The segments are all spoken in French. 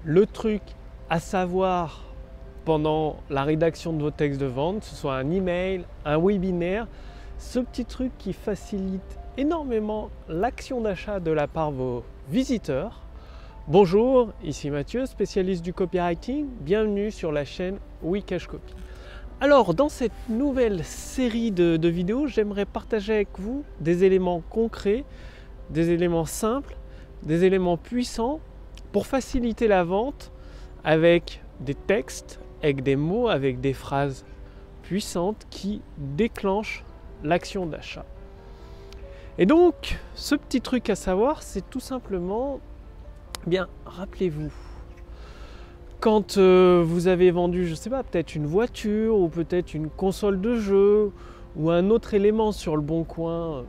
Le truc à savoir pendant la rédaction de vos textes de vente, que ce soit un email, un webinaire, ce petit truc qui facilite énormément l'action d'achat de la part de vos visiteurs. Bonjour, ici Mathieu, spécialiste du copywriting. Bienvenue sur la chaîne Wikashcopy. Alors, dans cette nouvelle série de vidéos, j'aimerais partager avec vous des éléments concrets, des éléments simples, des éléments puissants pour faciliter la vente avec des textes, avec des mots, avec des phrases puissantes qui déclenchent l'action d'achat. Et donc, ce petit truc à savoir, c'est tout simplement, bien, rappelez-vous, quand vous avez vendu, je ne sais pas, peut-être une voiture ou peut-être une console de jeu ou un autre élément sur le bon coin,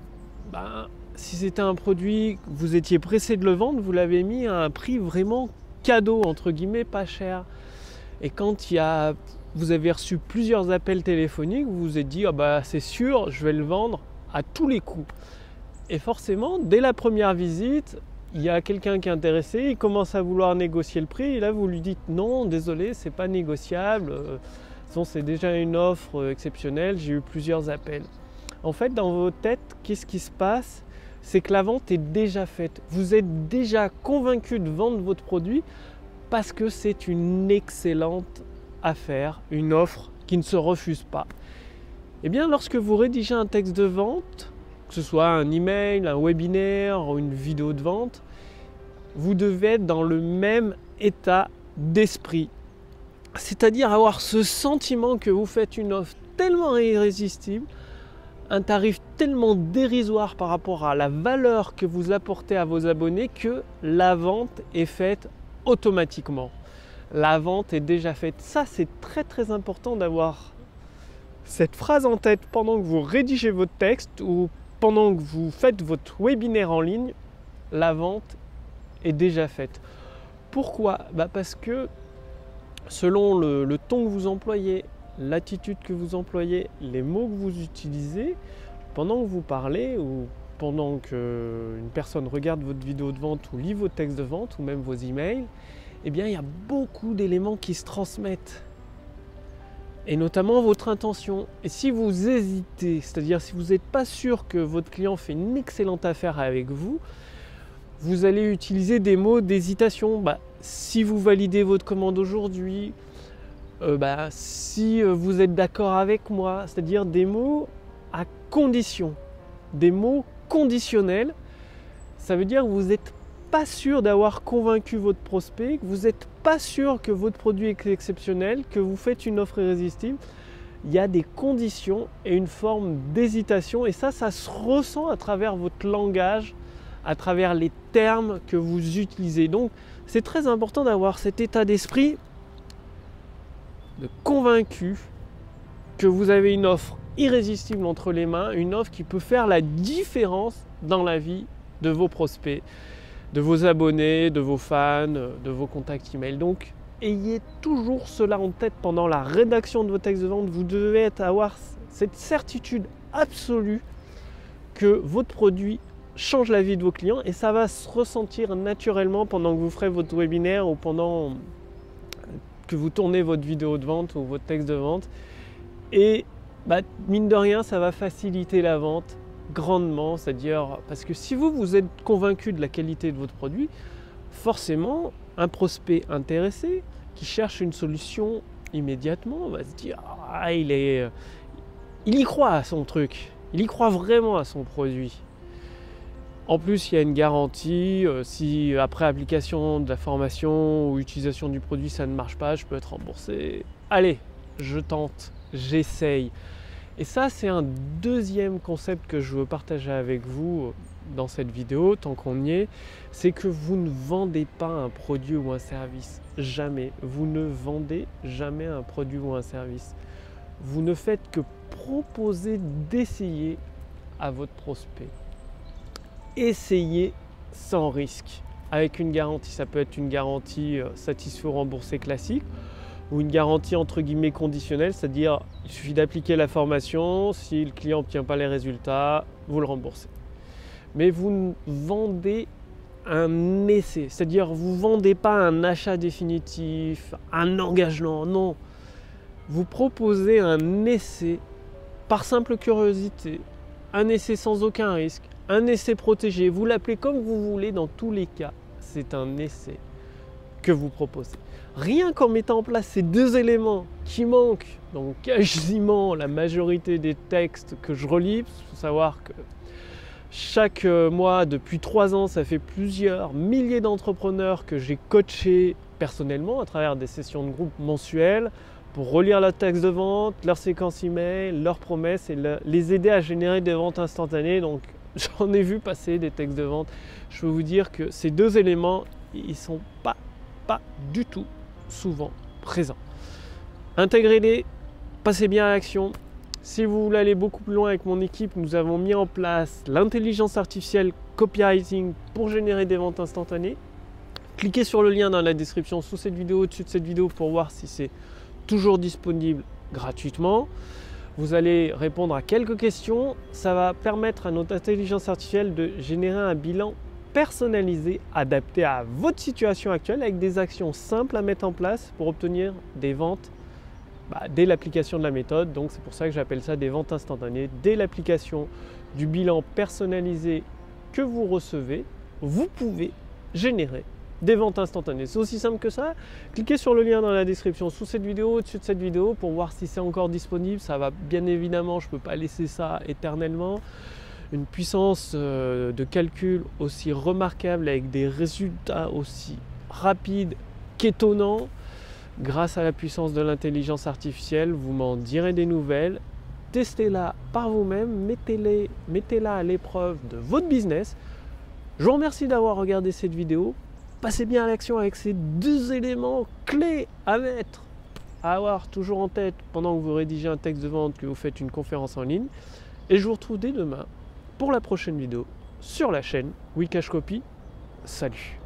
si c'était un produit que vous étiez pressé de le vendre, vous l'avez mis à un prix vraiment cadeau, entre guillemets, pas cher. Et quand vous avez reçu plusieurs appels téléphoniques, vous vous êtes dit c'est sûr, je vais le vendre à tous les coups. Et forcément, dès la première visite, il y a quelqu'un qui est intéressé, il commence à vouloir négocier le prix, et là vous lui dites non, désolé, c'est pas négociable, c'est déjà une offre exceptionnelle, j'ai eu plusieurs appels. En fait, dans vos têtes, qu'est-ce qui se passe? C'est que la vente est déjà faite. Vous êtes déjà convaincu de vendre votre produit parce que c'est une excellente affaire, une offre qui ne se refuse pas. Eh bien, lorsque vous rédigez un texte de vente, que ce soit un email, un webinaire ou une vidéo de vente, vous devez être dans le même état d'esprit. C'est-à-dire avoir ce sentiment que vous faites une offre tellement irrésistible, un tarif tellement dérisoire par rapport à la valeur que vous apportez à vos abonnés que la vente est faite automatiquement. La vente est déjà faite. Ça, c'est très très important d'avoir cette phrase en tête pendant que vous rédigez votre texte ou pendant que vous faites votre webinaire en ligne. La vente est déjà faite. Pourquoi? Parce que selon le ton que vous employez, l'attitude que vous employez, les mots que vous utilisez, pendant que vous parlez ou pendant qu'une personne regarde votre vidéo de vente ou lit vos textes de vente ou même vos emails, eh bien, il y a beaucoup d'éléments qui se transmettent. Et notamment votre intention. Et si vous hésitez, c'est-à-dire si vous n'êtes pas sûr que votre client fait une excellente affaire avec vous, vous allez utiliser des mots d'hésitation. Si vous validez votre commande aujourd'hui, si vous êtes d'accord avec moi, c'est-à-dire des mots à condition, des mots conditionnels. Ça veut dire que vous n'êtes pas sûr d'avoir convaincu votre prospect, que vous n'êtes pas sûr que votre produit est exceptionnel, que vous faites une offre irrésistible. Il y a des conditions et une forme d'hésitation, et ça se ressent à travers votre langage, à travers les termes que vous utilisez. Donc c'est très important d'avoir cet état d'esprit de convaincu que vous avez une offre irrésistible entre les mains, une offre qui peut faire la différence dans la vie de vos prospects, de vos abonnés, de vos fans, de vos contacts email. Donc ayez toujours cela en tête pendant la rédaction de vos textes de vente. Vous devez avoir cette certitude absolue que votre produit change la vie de vos clients, et ça va se ressentir naturellement pendant que vous ferez votre webinaire ou pendant que vous tournez votre vidéo de vente ou votre texte de vente. Et mine de rien, ça va faciliter la vente grandement, c'est-à-dire parce que si vous êtes convaincu de la qualité de votre produit, forcément un prospect intéressé qui cherche une solution immédiatement va se dire il y croit à son truc, il y croit vraiment à son produit. En plus, il y a une garantie, si après application de la formation ou utilisation du produit ça ne marche pas, je peux être remboursé. Allez, je tente, j'essaye. Et ça, c'est un deuxième concept que je veux partager avec vous dans cette vidéo, tant qu'on y est, c'est que vous ne vendez pas un produit ou un service. Jamais. Vous ne vendez jamais un produit ou un service. Vous ne faites que proposer d'essayer à votre prospect. Essayez sans risque, avec une garantie. Ça peut être une garantie satisfait ou remboursé classique, ou une garantie entre guillemets conditionnelle, c'est-à-dire il suffit d'appliquer la formation, si le client n'obtient pas les résultats, vous le remboursez. Mais vous ne vendez un essai. C'est-à-dire, vous ne vendez pas un achat définitif, un engagement, non. Vous proposez un essai par simple curiosité, un essai sans aucun risque, un essai protégé. Vous l'appelez comme vous voulez, dans tous les cas, c'est un essai que vous proposez. Rien qu'en mettant en place ces deux éléments qui manquent dans quasiment la majorité des textes que je relis, il faut savoir que chaque mois, depuis 3 ans, ça fait plusieurs milliers d'entrepreneurs que j'ai coachés personnellement à travers des sessions de groupe mensuelles pour relire leur texte de vente, leur séquence email, leurs promesses et les aider à générer des ventes instantanées. Donc j'en ai vu passer des textes de vente. Je peux vous dire que ces deux éléments, ils ne sont pas du tout souvent présents. Intégrez-les, passez bien à l'action. Si vous voulez aller beaucoup plus loin avec mon équipe, nous avons mis en place l'intelligence artificielle copywriting pour générer des ventes instantanées. Cliquez sur le lien dans la description sous cette vidéo, au-dessus de cette vidéo pour voir si c'est toujours disponible gratuitement. Vous allez répondre à quelques questions. Ça va permettre à notre intelligence artificielle de générer un bilan personnalisé, adapté à votre situation actuelle avec des actions simples à mettre en place pour obtenir des ventes dès l'application de la méthode. Donc c'est pour ça que j'appelle ça des ventes instantanées. Dès l'application du bilan personnalisé que vous recevez, vous pouvez générer des ventes instantanées. C'est aussi simple que ça. Cliquez sur le lien dans la description sous cette vidéo, au-dessus de cette vidéo pour voir si c'est encore disponible. Ça va bien évidemment, je ne peux pas laisser ça éternellement. Une puissance de calcul aussi remarquable avec des résultats aussi rapides qu'étonnants. Grâce à la puissance de l'intelligence artificielle, vous m'en direz des nouvelles. Testez-la par vous-même, mettez-la à l'épreuve de votre business. Je vous remercie d'avoir regardé cette vidéo. Passez bien à l'action avec ces deux éléments clés à mettre, à avoir toujours en tête pendant que vous rédigez un texte de vente, que vous faites une conférence en ligne. Et je vous retrouve dès demain pour la prochaine vidéo sur la chaîne Wikash Copy. Salut!